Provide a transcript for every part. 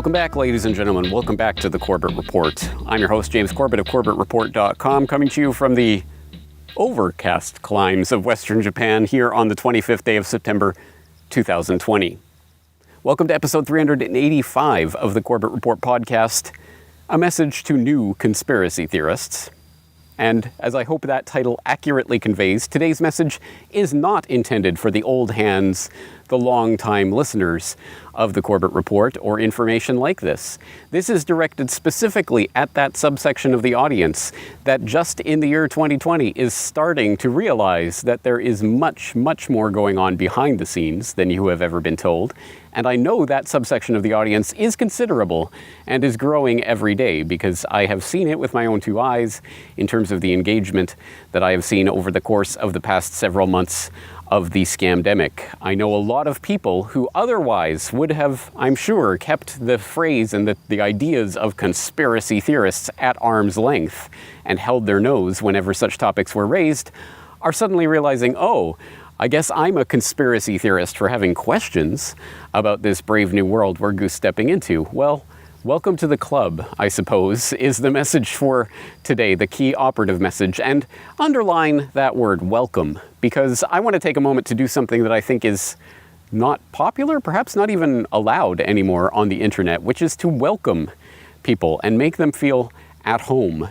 Welcome back, ladies and gentlemen. Welcome back to the Corbett Report. I'm your host, James Corbett of CorbettReport.com, coming to you from the overcast climes of Western Japan here on the 25th day of September, 2020. Welcome to episode 385 of the Corbett Report podcast, a message to new conspiracy theorists. And as I hope that title accurately conveys, today's message is not intended for the old hands, the long-time listeners of the Corbett Report or information like this. This is directed specifically at that subsection of the audience that just in the year 2020 is starting to realize that there is much, much more going on behind the scenes than you have ever been told. And I know that subsection of the audience is considerable and is growing every day because I have seen it with my own two eyes in terms of the engagement that I have seen over the course of the past several months of the scamdemic. I know a lot of people who otherwise would have, I'm sure, kept the phrase and the ideas of conspiracy theorists at arm's length and held their nose whenever such topics were raised, are suddenly realizing, oh, I guess I'm a conspiracy theorist for having questions about this brave new world we're goose-stepping into. Well, welcome to the club, I suppose, is the message for today, the key operative message. And underline that word, welcome, because I want to take a moment to do something that I think is not popular, perhaps not even allowed anymore on the internet, which is to welcome people and make them feel at home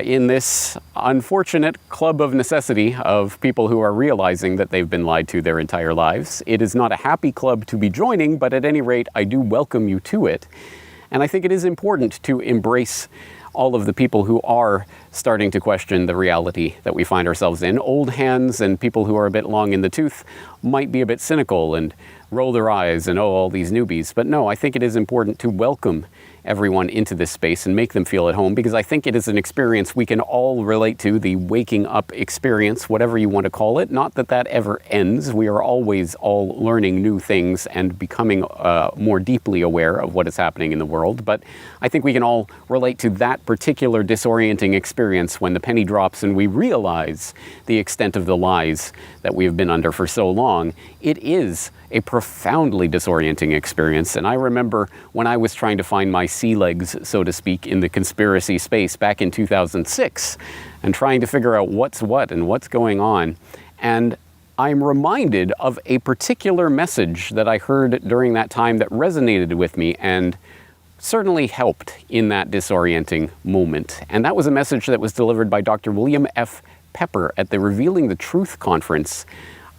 in this unfortunate club of necessity of people who are realizing that they've been lied to their entire lives. It is not a happy club to be joining, but at any rate, I do welcome you to it. And I think it is important to embrace all of the people who are starting to question the reality that we find ourselves in. Old hands and people who are a bit long in the tooth might be a bit cynical and roll their eyes and, oh, all these newbies. But no, I think it is important to welcome everyone into this space and make them feel at home, because I think it is an experience we can all relate to, the waking up experience, whatever you want to call it. Not that that ever ends. We are always all learning new things and becoming more deeply aware of what is happening in the world. But I think we can all relate to that particular disorienting experience when the penny drops and we realize the extent of the lies that we have been under for so long. It is a profoundly disorienting experience. And I remember when I was trying to find my sea legs, so to speak, in the conspiracy space back in 2006 and trying to figure out what's what and what's going on. And I'm reminded of a particular message that I heard during that time that resonated with me and certainly helped in that disorienting moment. And that was a message that was delivered by Dr. William F. Pepper at the Revealing the Truth conference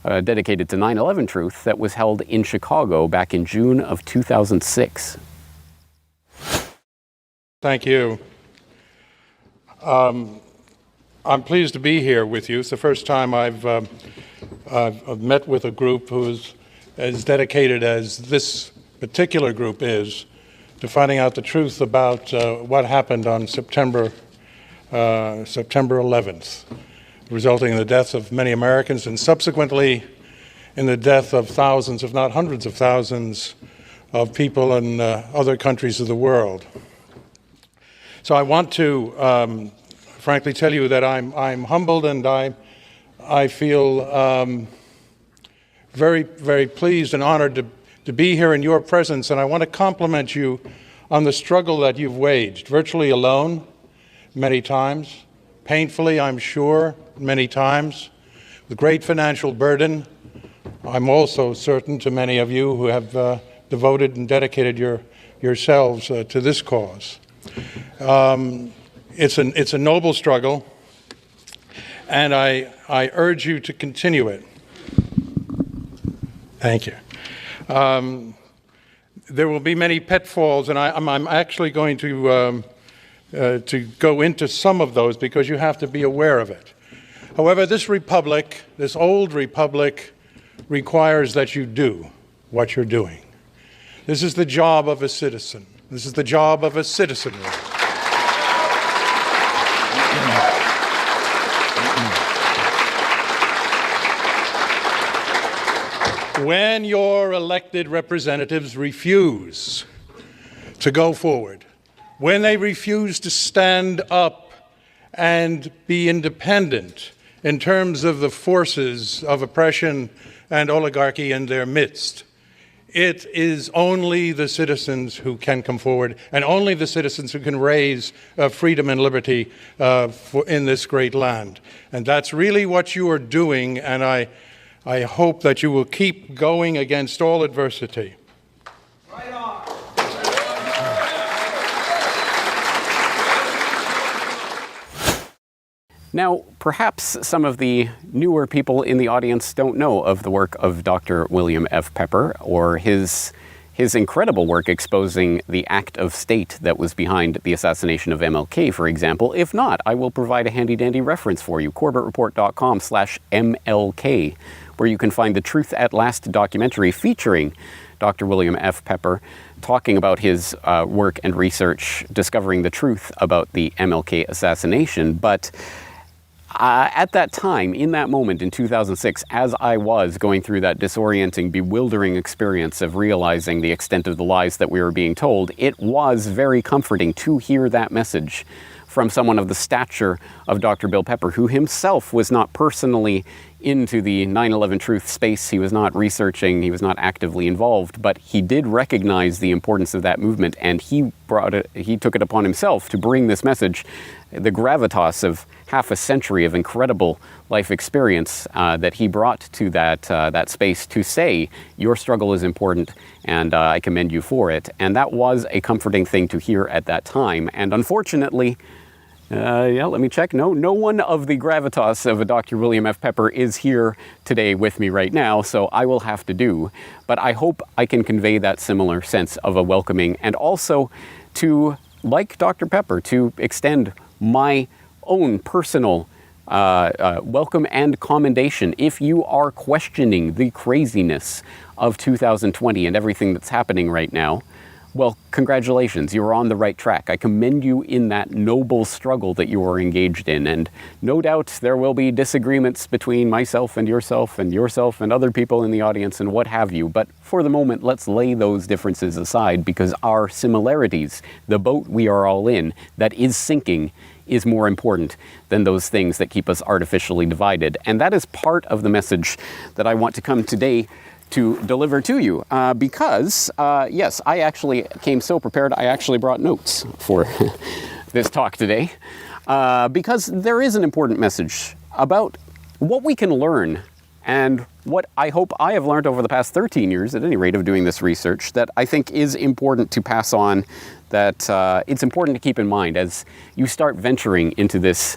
dedicated to 9/11 truth that was held in Chicago back in June of 2006. Thank you. I'm pleased to be here with you. It's the first time I've met with a group who is as dedicated as this particular group is to finding out the truth about what happened on September 11th. Resulting in the death of many Americans and subsequently in the death of thousands, if not hundreds of thousands, of people in other countries of the world. So I want to frankly tell you that I'm humbled and I feel very, very pleased and honored to be here in your presence. And I want to compliment you on the struggle that you've waged, virtually alone many times, painfully, I'm sure, many times, with great financial burden. I'm also certain to many of you who have devoted and dedicated yourselves to this cause. It's a noble struggle, and I urge you to continue it. Thank you. There will be many pitfalls, and I'm actually going to go into some of those because you have to be aware of it. However, this republic, this old republic, requires that you do what you're doing. This is the job of a citizen. This is the job of a citizenry. When your elected representatives refuse to go forward, when they refuse to stand up and be independent in terms of the forces of oppression and oligarchy in their midst, It is only the citizens who can come forward, and only the citizens who can raise freedom and liberty in this great land. And that's really what you are doing, and I hope that you will keep going against all adversity. Right on. Now, perhaps some of the newer people in the audience don't know of the work of Dr. William F. Pepper or his incredible work exposing the act of state that was behind the assassination of MLK, for example. If not, I will provide a handy-dandy reference for you, corbettreport.com/MLK, where you can find the Truth at Last documentary featuring Dr. William F. Pepper talking about his work and research, discovering the truth about the MLK assassination. But at that time, in that moment in 2006, as I was going through that disorienting, bewildering experience of realizing the extent of the lies that we were being told, it was very comforting to hear that message from someone of the stature of Dr. Bill Pepper, who himself was not personally into the 9/11 truth space. He was not researching, he was not actively involved, but he did recognize the importance of that movement, and he took it upon himself to bring this message, the gravitas of half a century of incredible life experience that he brought to that space, to say, your struggle is important, and I commend you for it. And that was a comforting thing to hear at that time. And unfortunately, let me check. No one of the gravitas of a Dr. William F. Pepper is here today with me right now, so I will have to do. But I hope I can convey that similar sense of a welcoming, and also to, like Dr. Pepper, to extend my own personal welcome and commendation. If you are questioning the craziness of 2020 and everything that's happening right now, well, congratulations, you're on the right track. I commend you in that noble struggle that you are engaged in. And no doubt there will be disagreements between myself and yourself and other people in the audience and what have you. But for the moment, let's lay those differences aside, because our similarities, the boat we are all in that is sinking, is more important than those things that keep us artificially divided. And that is part of the message that I want to come today to deliver to you, because, yes, I actually came so prepared, I actually brought notes for this talk today, because there is an important message about what we can learn, and what I hope I have learned over the past 13 years, at any rate, of doing this research, that I think is important to pass on, that it's important to keep in mind as you start venturing into this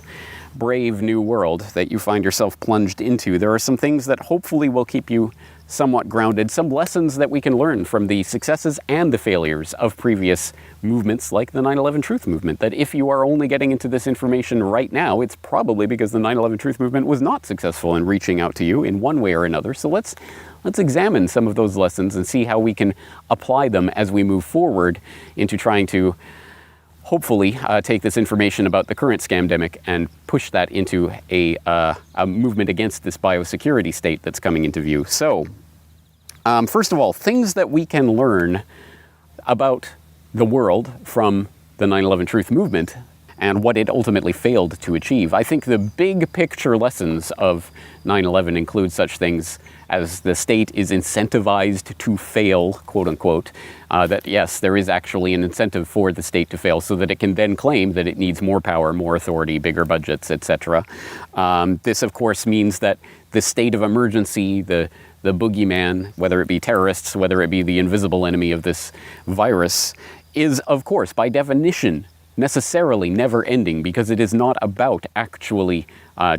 brave new world that you find yourself plunged into. There are some things that hopefully will keep you somewhat grounded, some lessons that we can learn from the successes and the failures of previous movements like the 9/11 Truth Movement, that if you are only getting into this information right now, it's probably because the 9/11 Truth Movement was not successful in reaching out to you in one way or another. So let's examine some of those lessons and see how we can apply them as we move forward into trying to hopefully take this information about the current scamdemic and push that into a movement against this biosecurity state that's coming into view. So, first of all, things that we can learn about the world from the 9/11 Truth Movement and what it ultimately failed to achieve. I think the big picture lessons of 9/11 include such things as the state is incentivized to fail, quote unquote, that yes, there is actually an incentive for the state to fail so that it can then claim that it needs more power, more authority, bigger budgets, etc. This, of course, means that the state of emergency, the boogeyman, whether it be terrorists, whether it be the invisible enemy of this virus, is, of course, by definition, necessarily never ending, because it is not about actually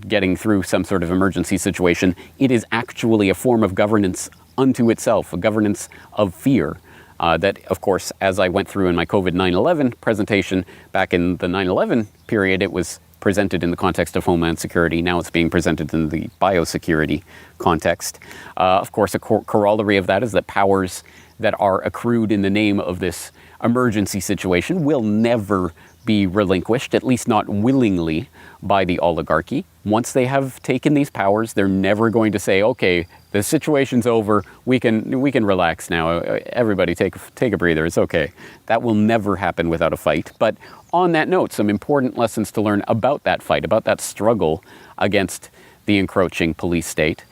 getting through some sort of emergency situation. It is actually a form of governance unto itself, a governance of fear. That, of course, as I went through in my COVID 9/11 presentation back in the 9/11 period, it was presented in the context of Homeland Security. Now it's being presented in the biosecurity context. Of course, a corollary of that is that powers that are accrued in the name of this emergency situation will never be relinquished, at least not willingly, by the oligarchy. Once they have taken these powers, they're never going to say, okay, the situation's over, we can relax now, everybody take a breather, it's okay. That will never happen without a fight. But on that note, some important lessons to learn about that fight, about that struggle against the encroaching police state.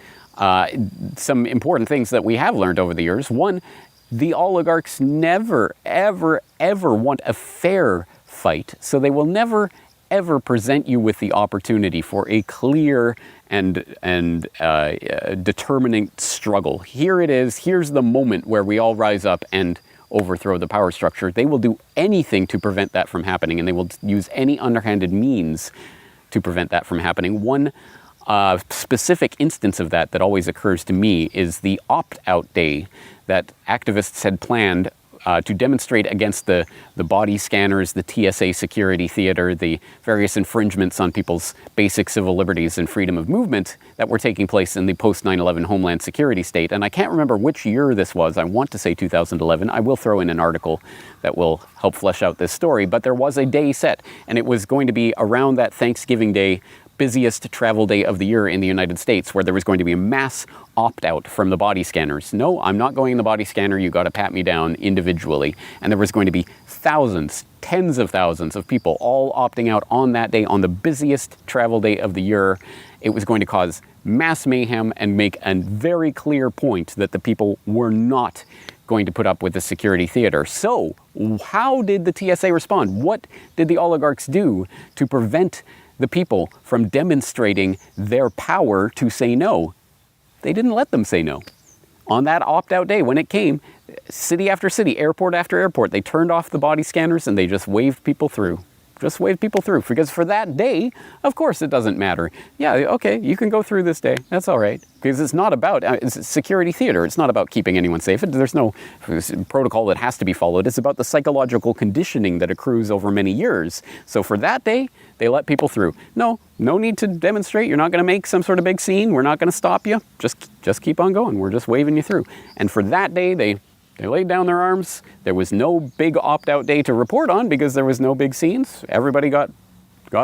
Some important things that we have learned over the years. One, the oligarchs never, ever, ever want a fair fight. So they will never, ever present you with the opportunity for a clear and determining struggle. Here it is. Here's the moment where we all rise up and overthrow the power structure. They will do anything to prevent that from happening, and they will use any underhanded means to prevent that from happening. One specific instance of that always occurs to me is the opt-out day that activists had planned to demonstrate against the body scanners, the TSA security theater, the various infringements on people's basic civil liberties and freedom of movement that were taking place in the post-9/11 Homeland Security state. And I can't remember which year this was. I want to say 2011. I will throw in an article that will help flesh out this story. But there was a day set, and it was going to be around that Thanksgiving Day, busiest travel day of the year in the United States, where there was going to be a mass opt-out from the body scanners. No, I'm not going in the body scanner. You got to pat me down individually. And there was going to be thousands, tens of thousands of people all opting out on that day, on the busiest travel day of the year. It was going to cause mass mayhem and make a very clear point that the people were not going to put up with the security theater. So how did the TSA respond? What did the oligarchs do to prevent the people from demonstrating their power to say no? They didn't let them say no. On that opt-out day, when it came, city after city, airport after airport, they turned off the body scanners and they just waved people through. Just wave people through, because for that day, of course it doesn't matter. Yeah, okay, you can go through this day. That's all right. Because it's not about, it's a security theater. It's not about keeping anyone safe. There's no protocol that has to be followed. It's about the psychological conditioning that accrues over many years. So for that day, they let people through. No need to demonstrate. You're not going to make some sort of big scene. We're not going to stop you. Just keep on going. We're just waving you through. And for that day, they laid down their arms. There was no big opt-out day to report on because there was no big scenes. Everybody got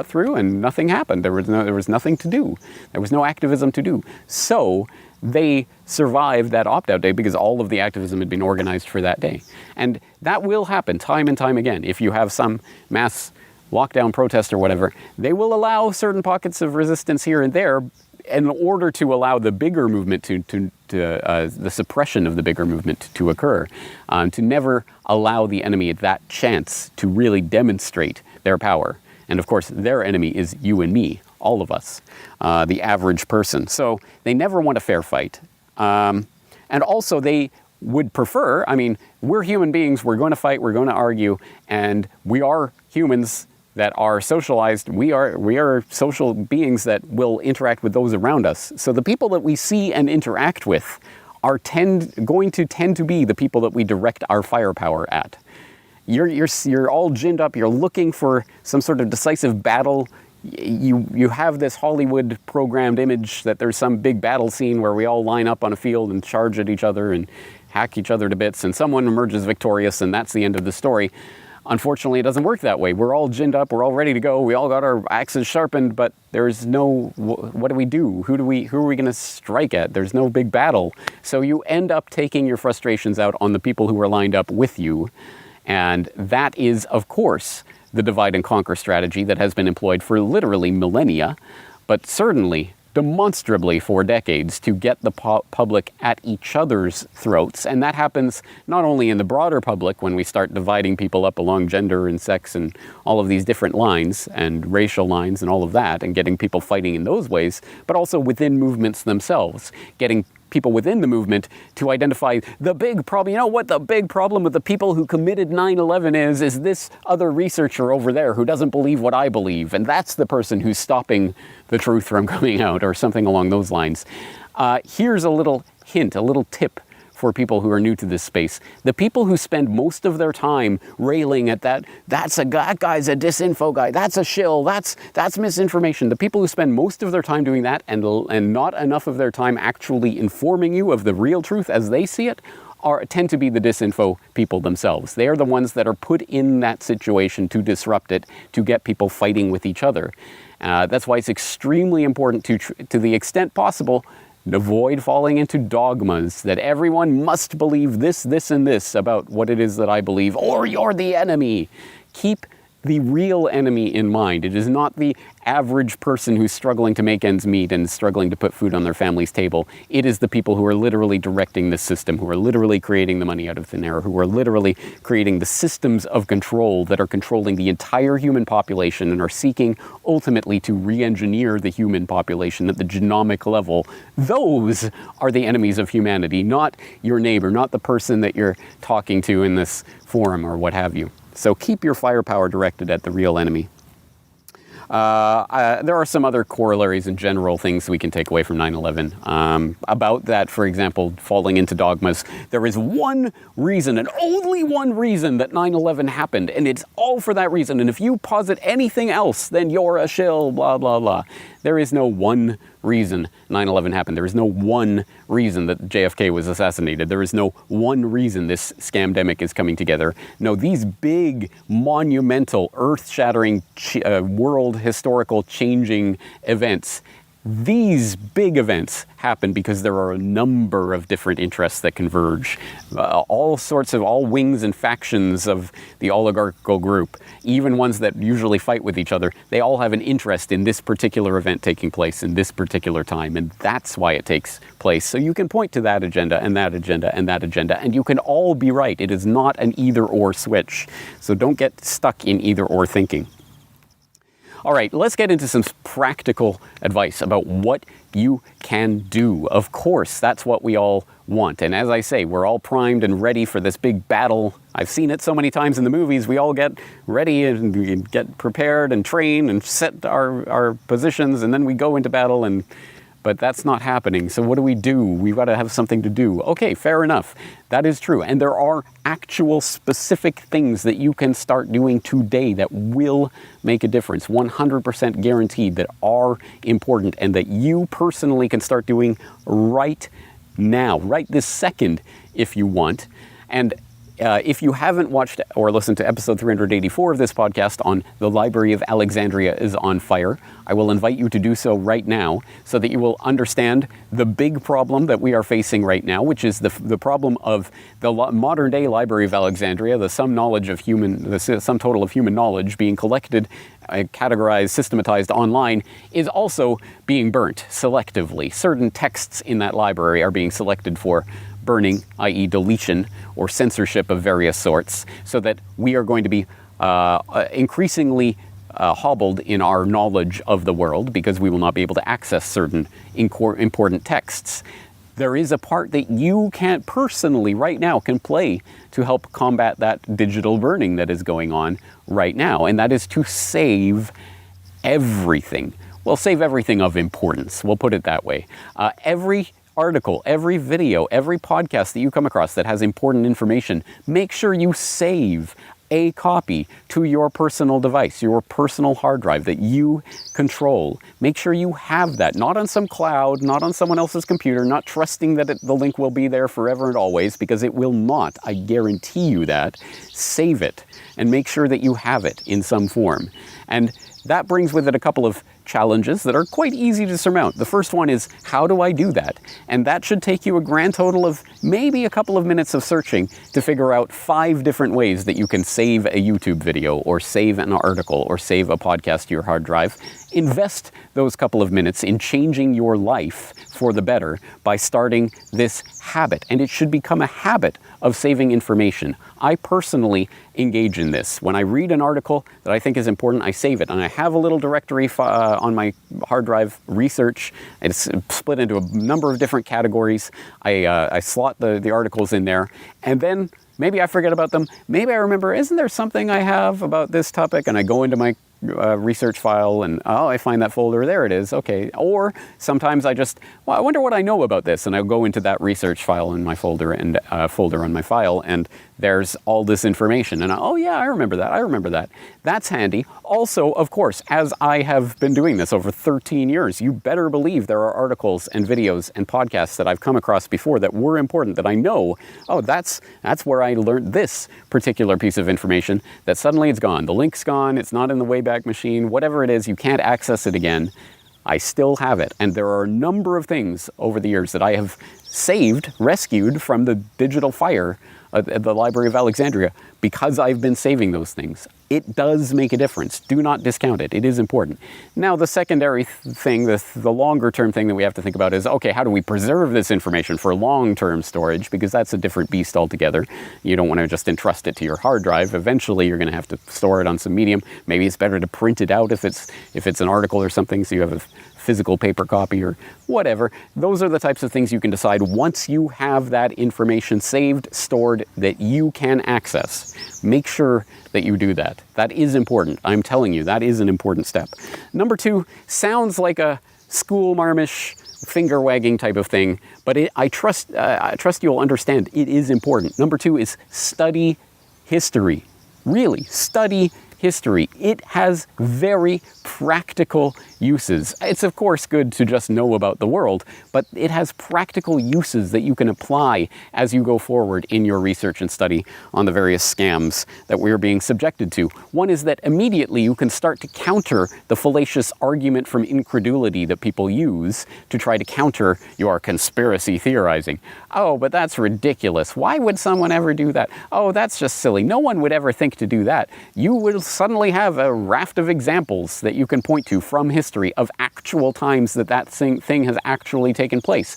through and nothing happened. There was nothing to do. There was no activism to do. So they survived that opt-out day because all of the activism had been organized for that day. And that will happen time and time again. If you have some mass lockdown protest or whatever, they will allow certain pockets of resistance here and there in order to allow the bigger movement the suppression of the bigger movement to occur, to never allow the enemy that chance to really demonstrate their power. And of course, their enemy is you and me, all of us, the average person. So they never want a fair fight. And also they would prefer, we're human beings, we're going to fight, we're going to argue, and we are humans that are socialized. We are social beings that will interact with those around us. So the people that we see and interact with are going to tend to be the people that we direct our firepower at. You're all ginned up. You're looking for some sort of decisive battle. You have this Hollywood programmed image that there's some big battle scene where we all line up on a field and charge at each other and hack each other to bits, and someone emerges victorious, and that's the end of the story. Unfortunately, it doesn't work that way. We're all ginned up. We're all ready to go. We all got our axes sharpened, but there's no, what do we do? Who are we going to strike at? There's no big battle. So you end up taking your frustrations out on the people who are lined up with you. And that is, of course, the divide and conquer strategy that has been employed for literally millennia, but certainly demonstrably for decades, to get the public at each other's throats. And that happens not only in the broader public when we start dividing people up along gender and sex and all of these different lines and racial lines and all of that, and getting people fighting in those ways, but also within movements themselves, getting people within the movement to identify the big problem. You know what the big problem with the people who committed 9/11 is this other researcher over there who doesn't believe what I believe, and that's the person who's stopping the truth from coming out, or something along those lines. Here's a little hint, a little tip for people who are new to this space. The people who spend most of their time railing at that guy's a disinfo guy, that's a shill, that's misinformation. The people who spend most of their time doing that and not enough of their time actually informing you of the real truth as they see it tend to be the disinfo people themselves. They are the ones that are put in that situation to disrupt it, to get people fighting with each other. That's why it's extremely important to the extent possible, avoid falling into dogmas that everyone must believe this, and this about what it is that I believe, or you're the enemy. Keep the real enemy in mind. It is not the average person who's struggling to make ends meet and struggling to put food on their family's table. It is the people who are literally directing the system, who are literally creating the money out of thin air, who are literally creating the systems of control that are controlling the entire human population and are seeking ultimately to re-engineer the human population at the genomic level. Those are the enemies of humanity, not your neighbor, not the person that you're talking to in this forum or what have you. So keep your firepower directed at the real enemy. There are some other corollaries and general things we can take away from 9/11. About that, for example, falling into dogmas. There is one reason, and only one reason, that 9/11 happened, and it's all for that reason. And if you posit anything else, then you're a shill, blah, blah, blah. There is no one reason 9/11 happened. There is no one reason that JFK was assassinated. There is no one reason this scamdemic is coming together. No, these big, monumental, earth-shattering, world historical changing events, these big events happen because there are a number of different interests that converge. All wings and factions of the oligarchical group, even ones that usually fight with each other, they all have an interest in this particular event taking place in this particular time, and that's why it takes place. So you can point to that agenda and that agenda and that agenda, and you can all be right. It is not an either-or switch. So don't get stuck in either-or thinking. All right, let's get into some practical advice about what you can do. Of course, that's what we all want. And as I say, we're all primed and ready for this big battle. I've seen it so many times in the movies. We all get ready and we get prepared and train and set our positions, and then we go into battle, but that's not happening. So what do? We've got to have something to do. Okay, fair enough. That is true. And there are actual specific things that you can start doing today that will make a difference, 100% guaranteed, that are important and that you personally can start doing right now, right this second, if you want. And if you haven't watched or listened to episode 384 of this podcast on The Library of Alexandria is on Fire, I will invite you to do so right now so that you will understand the big problem that we are facing right now, which is the problem of the modern day Library of Alexandria, the sum total of human knowledge being collected, categorized, systematized online, is also being burnt selectively. Certain texts in that library are being selected for burning, i.e. deletion or censorship of various sorts, so that we are going to be increasingly hobbled in our knowledge of the world because we will not be able to access certain important texts. There is a part that you can't personally right now can play to help combat that digital burning that is going on right now, and that is to save everything. Well, save everything of importance. We'll put it that way. Every article, every video, every podcast that you come across that has important information, make sure you save a copy to your personal device, your personal hard drive that you control. Make sure you have that, not on some cloud, not on someone else's computer, not trusting that the link will be there forever and always, because it will not. I guarantee you that. Save it and make sure that you have it in some form. And that brings with it a couple of challenges that are quite easy to surmount. The first one is, how do I do that? And that should take you a grand total of maybe a couple of minutes of searching to figure out 5 different ways that you can save a YouTube video or save an article or save a podcast to your hard drive. Invest those couple of minutes in changing your life for the better by starting this habit. And it should become a habit of saving information. I personally engage in this. When I read an article that I think is important, I save it. And I have a little directory on my hard drive, research. It's split into a number of different categories. I slot the articles in there. And then maybe I forget about them. Maybe I remember, isn't there something I have about this topic? And I go into my research file and, I find that folder. There it is. Okay. Or sometimes I wonder what I know about this. And I'll go into that research file in my folder and folder on my file. And there's all this information. And I remember that. That's handy. Also, of course, as I have been doing this over 13 years, you better believe there are articles and videos and podcasts that I've come across before that were important, that I know, that's where I learned this particular piece of information, that suddenly it's gone. The link's gone. It's not in the Wayback Machine. Whatever it is, you can't access it again. I still have it. And there are a number of things over the years that I have rescued from the digital fire at the Library of Alexandria because I've been saving those things. It does make a difference. Do not discount it. It is important. Now, the secondary thing, the longer term thing that we have to think about is, okay, how do we preserve this information for long-term storage? Because that's a different beast altogether. You don't want to just entrust it to your hard drive. Eventually, you're going to have to store it on some medium. Maybe it's better to print it out if it's an article or something, so you have a physical paper copy or whatever. Those are the types of things you can decide once you have that information saved, stored, that you can access. Make sure that you do that. That is important. I'm telling you, that is an important step. Number 2 sounds like a school marmish finger wagging type of thing, but I trust you'll understand it is important. Number 2 is study history. Really, study history. It has very practical uses. It's of course good to just know about the world, but it has practical uses that you can apply as you go forward in your research and study on the various scams that we're being subjected to. One is that immediately you can start to counter the fallacious argument from incredulity that people use to try to counter your conspiracy theorizing. Oh, but that's ridiculous. Why would someone ever do that? Oh, that's just silly. No one would ever think to do that. You will suddenly have a raft of examples that you can point to from history of actual times that thing has actually taken place.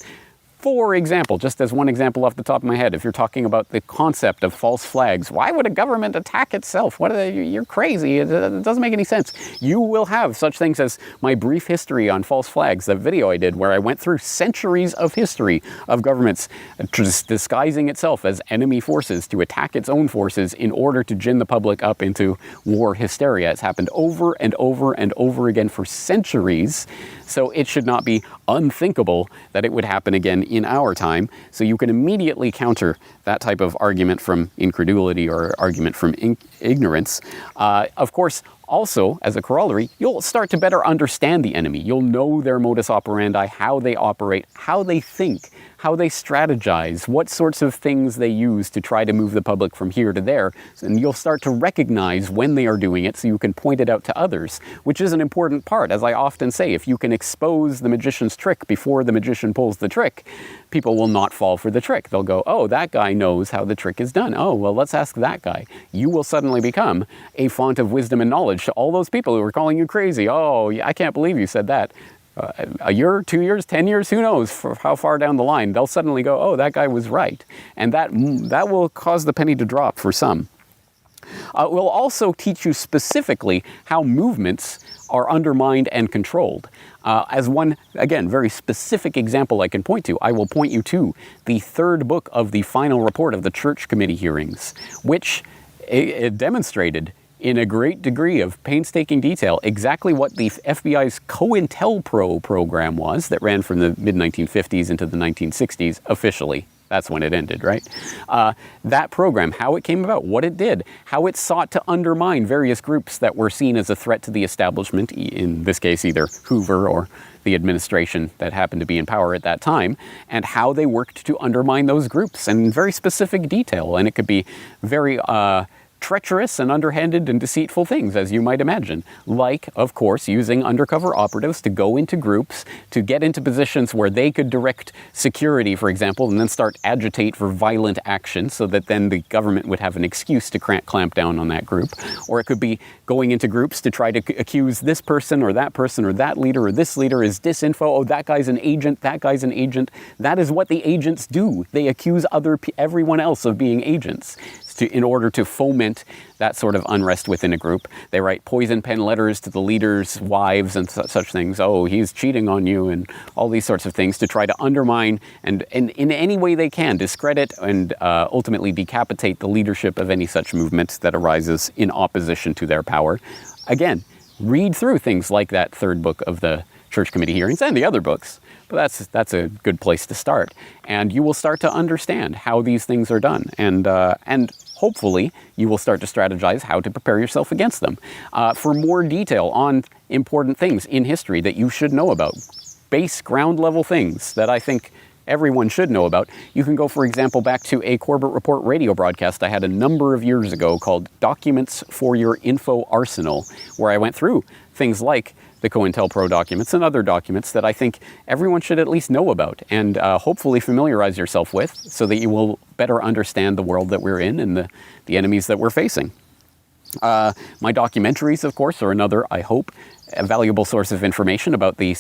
For example, just as one example off the top of my head, if you're talking about the concept of false flags, why would a government attack itself? You're crazy. It doesn't make any sense. You will have such things as my brief history on false flags, the video I did where I went through centuries of history of governments just disguising itself as enemy forces to attack its own forces in order to gin the public up into war hysteria. It's happened over and over and over again for centuries, so it should not be unthinkable that it would happen again in our time. So you can immediately counter that type of argument from incredulity or argument from ignorance. Of course, also, as a corollary, you'll start to better understand the enemy. You'll know their modus operandi, how they operate, how they think, how they strategize, what sorts of things they use to try to move the public from here to there. And you'll start to recognize when they are doing it so you can point it out to others, which is an important part. As I often say, if you can expose the magician's trick before the magician pulls the trick, people will not fall for the trick. They'll go, oh, that guy knows how the trick is done. Oh, well, let's ask that guy. You will suddenly become a font of wisdom and knowledge to all those people who were calling you crazy. Oh, I can't believe you said that. A year, 2 years, 10 years, who knows for how far down the line, they'll suddenly go, oh, that guy was right. And that will cause the penny to drop for some. We'll also teach you specifically how movements are undermined and controlled. As one, again, very specific example I can point to, I will point you to the 3rd book of the final report of the Church Committee hearings, which it demonstrated in a great degree of painstaking detail exactly what the FBI's COINTELPRO program was that ran from the mid-1950s into the 1960s officially. That's when it ended, right? That program, how it came about, what it did, how it sought to undermine various groups that were seen as a threat to the establishment, in this case either Hoover or the administration that happened to be in power at that time, and how they worked to undermine those groups in very specific detail. And it could be very treacherous and underhanded and deceitful things, as you might imagine. Like, of course, using undercover operatives to go into groups, to get into positions where they could direct security, for example, and then start agitate for violent action so that then the government would have an excuse to clamp down on that group. Or it could be going into groups to try to accuse this person or that leader or this leader is disinfo. Oh, that guy's an agent, that guy's an agent. That is what the agents do. They accuse everyone else of being agents in order to foment that sort of unrest within a group. They write poison pen letters to the leaders' wives and such things. Oh, he's cheating on you, and all these sorts of things to try to undermine and in any way they can discredit and ultimately decapitate the leadership of any such movement that arises in opposition to their power. Again, read through things like that 3rd book of the Church Committee hearings and the other books. But that's a good place to start. And you will start to understand how these things are done. And hopefully you will start to strategize how to prepare yourself against them. For more detail on important things in history that you should know about, base ground level things that I think everyone should know about, you can go, for example, back to a Corbett Report radio broadcast I had a number of years ago called Documents for Your Info Arsenal, where I went through things like the COINTELPRO documents and other documents that I think everyone should at least know about and hopefully familiarize yourself with so that you will better understand the world that we're in and the enemies that we're facing. My documentaries, of course, are another, I hope, a valuable source of information about the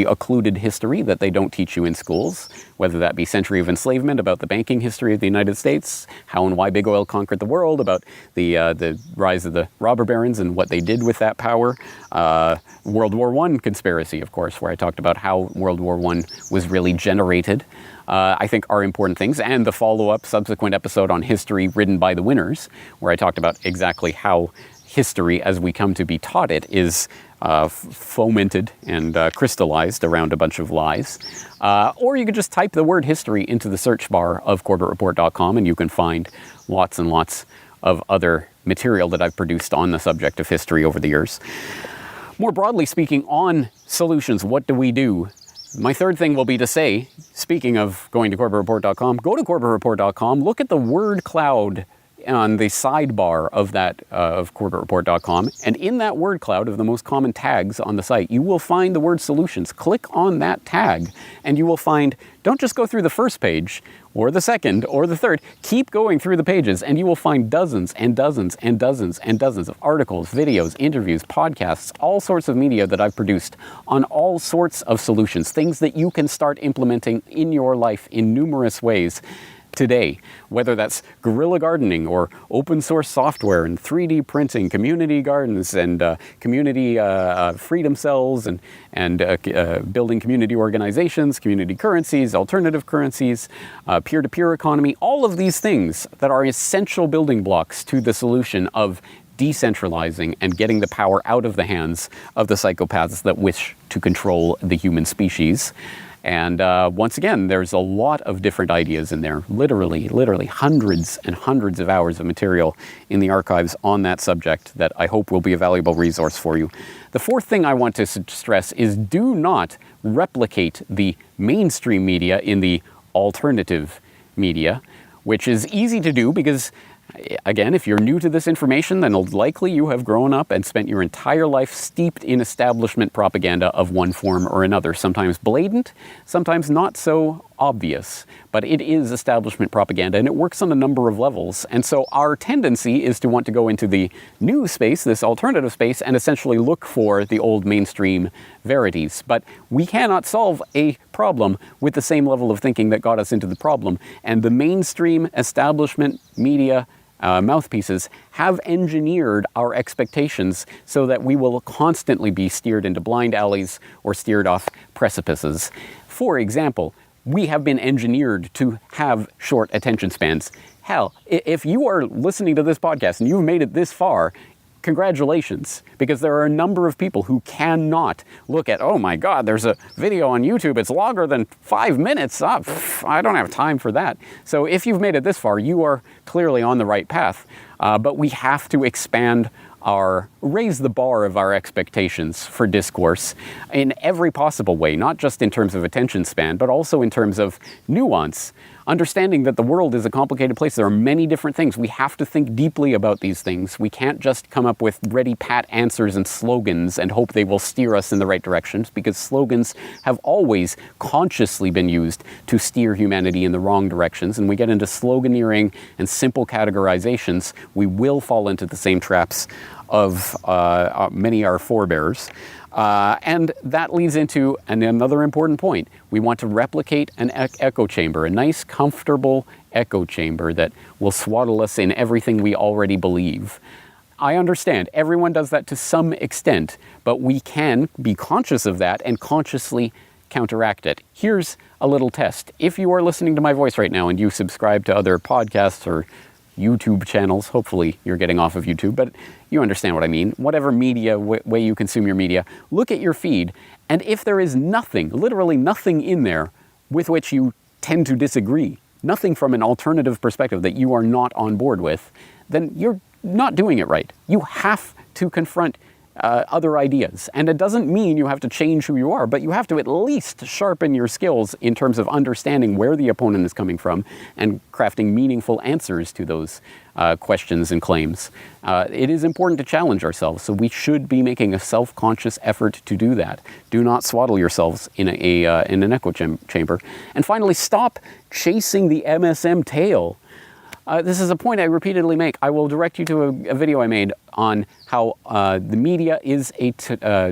occluded history that they don't teach you in schools, whether that be Century of Enslavement, about the banking history of the United States, how and why big oil conquered the world, about the rise of the robber barons and what they did with that power. World War I conspiracy, of course, where I talked about how World War I was really generated, I think are important things. And the follow-up subsequent episode on history written by the winners, where I talked about exactly how history, as we come to be taught it, is fomented and crystallized around a bunch of lies. Or you could just type the word history into the search bar of CorbettReport.com and you can find lots and lots of other material that I've produced on the subject of history over the years. More broadly speaking, on solutions, what do we do? My third thing will be to say, speaking of going to CorbettReport.com, go to CorbettReport.com, look at the word cloud on the sidebar of that of CorbettReport.com, and in that word cloud of the most common tags on the site, you will find the word solutions. Click on that tag, and you will find, don't just go through the first page, or the second, or the third. Keep going through the pages, and you will find dozens and dozens and dozens and dozens of articles, videos, interviews, podcasts, all sorts of media that I've produced on all sorts of solutions, things that you can start implementing in your life in numerous ways today, whether that's guerrilla gardening or open source software and 3D printing, community gardens and community freedom cells and building community organizations, community currencies, alternative currencies, peer-to-peer economy, all of these things that are essential building blocks to the solution of decentralizing and getting the power out of the hands of the psychopaths that wish to control the human species. And once again, there's a lot of different ideas in there, literally hundreds and hundreds of hours of material in the archives on that subject that I hope will be a valuable resource for you. The fourth thing I want to stress is do not replicate the mainstream media in the alternative media, which is easy to do because, again, if you're new to this information, then likely you have grown up and spent your entire life steeped in establishment propaganda of one form or another, sometimes blatant, sometimes not so obvious, but it is establishment propaganda and it works on a number of levels. And so our tendency is to want to go into the new space, this alternative space, and essentially look for the old mainstream verities. But we cannot solve a problem with the same level of thinking that got us into the problem. And the mainstream establishment media mouthpieces have engineered our expectations so that we will constantly be steered into blind alleys or steered off precipices. For example, we have been engineered to have short attention spans. Hell, if you are listening to this podcast and you've made it this far, congratulations, because there are a number of people who cannot look at, oh my God, there's a video on YouTube, it's longer than 5 minutes. I don't have time for that. So if you've made it this far, you are clearly on the right path. But we have to raise the bar of our expectations for discourse in every possible way, not just in terms of attention span, but also in terms of nuance. Understanding that the world is a complicated place. There are many different things. We have to think deeply about these things. We can't just come up with ready pat answers and slogans and hope they will steer us in the right directions, because slogans have always consciously been used to steer humanity in the wrong directions. And we get into sloganeering and simple categorizations, we will fall into the same traps of many our forebears. And that leads into another important point. We want to replicate an echo chamber, a nice, comfortable echo chamber that will swaddle us in everything we already believe. I understand everyone does that to some extent, but we can be conscious of that and consciously counteract it. Here's a little test. If you are listening to my voice right now and you subscribe to other podcasts or YouTube channels, hopefully you're getting off of YouTube, but you understand what I mean. Whatever media, way you consume your media, look at your feed, and if there is nothing, literally nothing in there with which you tend to disagree, nothing from an alternative perspective that you are not on board with, then you're not doing it right. You have to confront other ideas. And it doesn't mean you have to change who you are, but you have to at least sharpen your skills in terms of understanding where the opponent is coming from and crafting meaningful answers to those questions and claims. It is important to challenge ourselves, so we should be making a self-conscious effort to do that. Do not swaddle yourselves in an echo chamber. And finally, stop chasing the MSM tail. This is a point I repeatedly make. I will direct you to a video I made on how the media is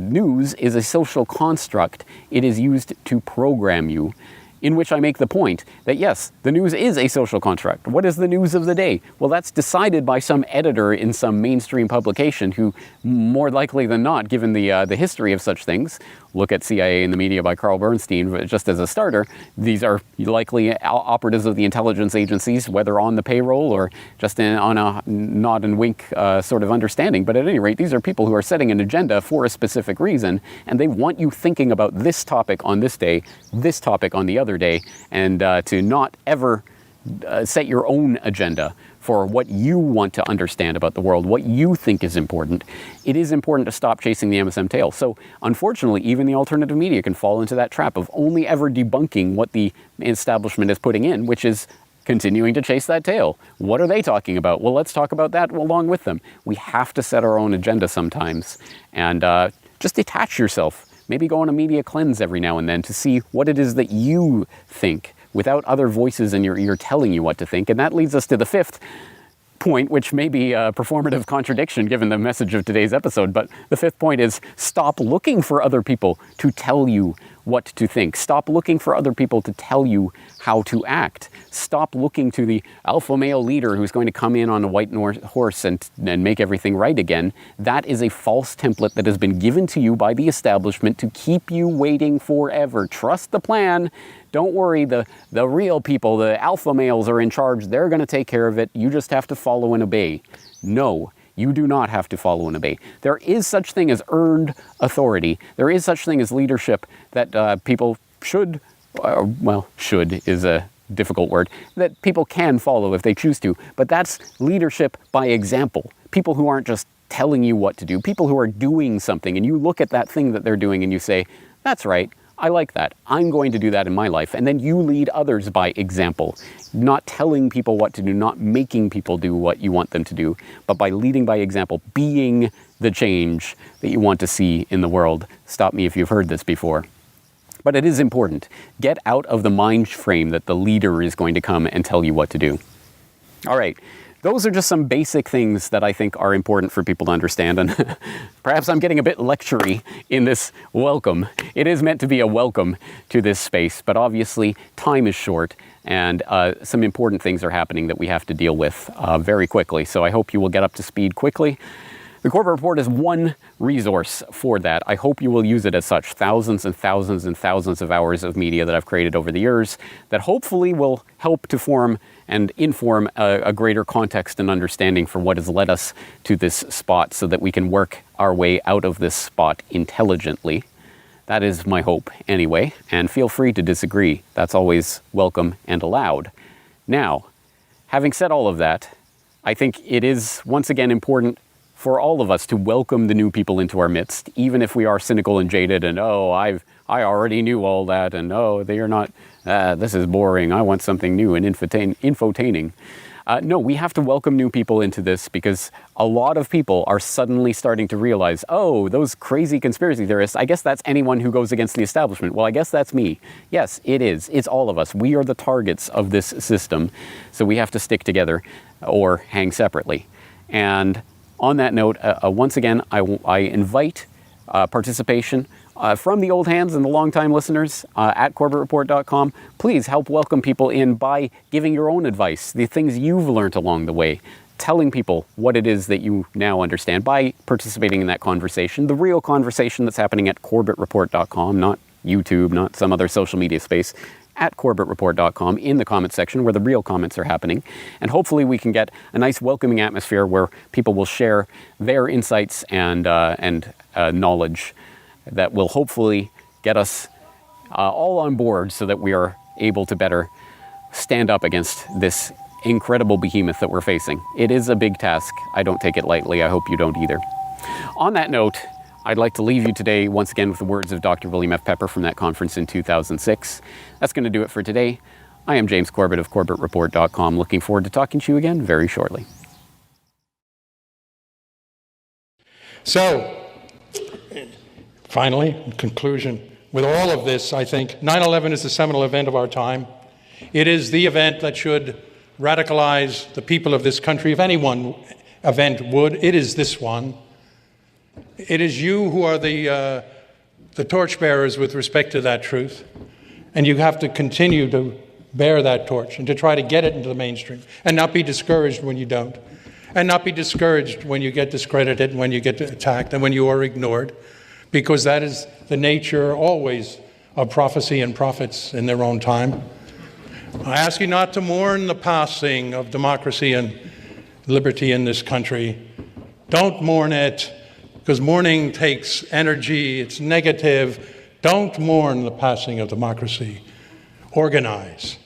news is a social construct. It is used to program you, in which I make the point that yes, the news is a social construct. What is the news of the day? Well, that's decided by some editor in some mainstream publication who, more likely than not, given the history of such things, look at CIA and the Media by Carl Bernstein just as a starter, these are likely operatives of the intelligence agencies, whether on the payroll or just on a nod and wink sort of understanding. But at any rate, these are people who are setting an agenda for a specific reason, and they want you thinking about this topic on this day, this topic on the other day, and to not ever set your own agenda for what you want to understand about the world, what you think is important. It is important to stop chasing the MSM tail. So unfortunately, even the alternative media can fall into that trap of only ever debunking what the establishment is putting in, which is continuing to chase that tail. What are they talking about? Well, let's talk about that along with them. We have to set our own agenda sometimes and just detach yourself. Maybe go on a media cleanse every now and then to see what it is that you think, without other voices in your ear telling you what to think. And that leads us to the fifth point, which may be a performative contradiction given the message of today's episode, but the fifth point is stop looking for other people to tell you what to think. Stop looking for other people to tell you how to act. Stop looking to the alpha male leader who's going to come in on a white horse and make everything right again. That is a false template that has been given to you by the establishment to keep you waiting forever. Trust the plan. Don't worry, the real people, the alpha males are in charge. They're going to take care of it. You just have to follow and obey. No, you do not have to follow and obey. There is such thing as earned authority. There is such thing as leadership that people should, should is a difficult word, that people can follow if they choose to. But that's leadership by example. People who aren't just telling you what to do, people who are doing something, and you look at that thing that they're doing and you say, that's right. I like that. I'm going to do that in my life. And then you lead others by example, not telling people what to do, not making people do what you want them to do, but by leading by example, being the change that you want to see in the world. Stop me if you've heard this before. But it is important. Get out of the mind frame that the leader is going to come and tell you what to do. All right. Those are just some basic things that I think are important for people to understand. And perhaps I'm getting a bit lectury in this welcome. It is meant to be a welcome to this space, but obviously time is short and some important things are happening that we have to deal with very quickly. So I hope you will get up to speed quickly. The Corbett Report is one resource for that. I hope you will use it as such. Thousands and thousands and thousands of hours of media that I've created over the years that hopefully will help to form and inform a greater context and understanding for what has led us to this spot so that we can work our way out of this spot intelligently. That is my hope anyway, and feel free to disagree. That's always welcome and allowed. Now, having said all of that, I think it is once again important for all of us to welcome the new people into our midst, even if we are cynical and jaded and, I already knew all that, and they are not, this is boring, I want something new and infotaining. No, we have to welcome new people into this because a lot of people are suddenly starting to realize, those crazy conspiracy theorists, I guess that's anyone who goes against the establishment. Well, I guess that's me. Yes, it is. It's all of us. We are the targets of this system, so we have to stick together or hang separately. And on that note, once again, I invite participation from the old hands and the longtime listeners at CorbettReport.com. Please help welcome people in by giving your own advice, the things you've learned along the way, telling people what it is that you now understand by participating in that conversation, the real conversation that's happening at CorbettReport.com, not YouTube, not some other social media space, at CorbettReport.com in the comments section where the real comments are happening. And hopefully we can get a nice welcoming atmosphere where people will share their insights and knowledge that will hopefully get us all on board so that we are able to better stand up against this incredible behemoth that we're facing. It is a big task. I don't take it lightly. I hope you don't either. On that note, I'd like to leave you today once again with the words of Dr. William F. Pepper from that conference in 2006. That's going to do it for today. I am James Corbett of CorbettReport.com. Looking forward to talking to you again very shortly. So, finally, in conclusion, with all of this, I think 9/11 is the seminal event of our time. It is the event that should radicalize the people of this country. If any one event would, it is this one. It is you who are the torchbearers with respect to that truth. And you have to continue to bear that torch and to try to get it into the mainstream and not be discouraged when you don't. And not be discouraged when you get discredited, when you get attacked, and when you are ignored, because that is the nature always of prophecy and prophets in their own time. I ask you not to mourn the passing of democracy and liberty in this country. Don't mourn it, because mourning takes energy, it's negative. Don't mourn the passing of democracy. Organize.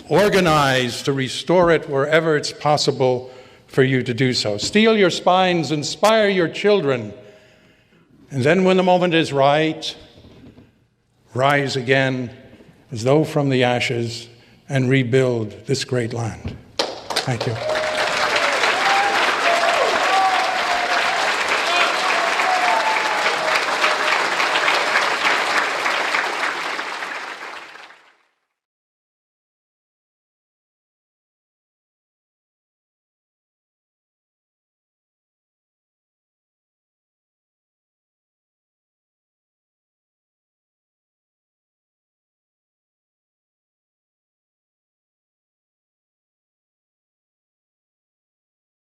Organize to restore it wherever it's possible for you to do so. Steel your spines, inspire your children, and then when the moment is right, rise again as though from the ashes and rebuild this great land. Thank you.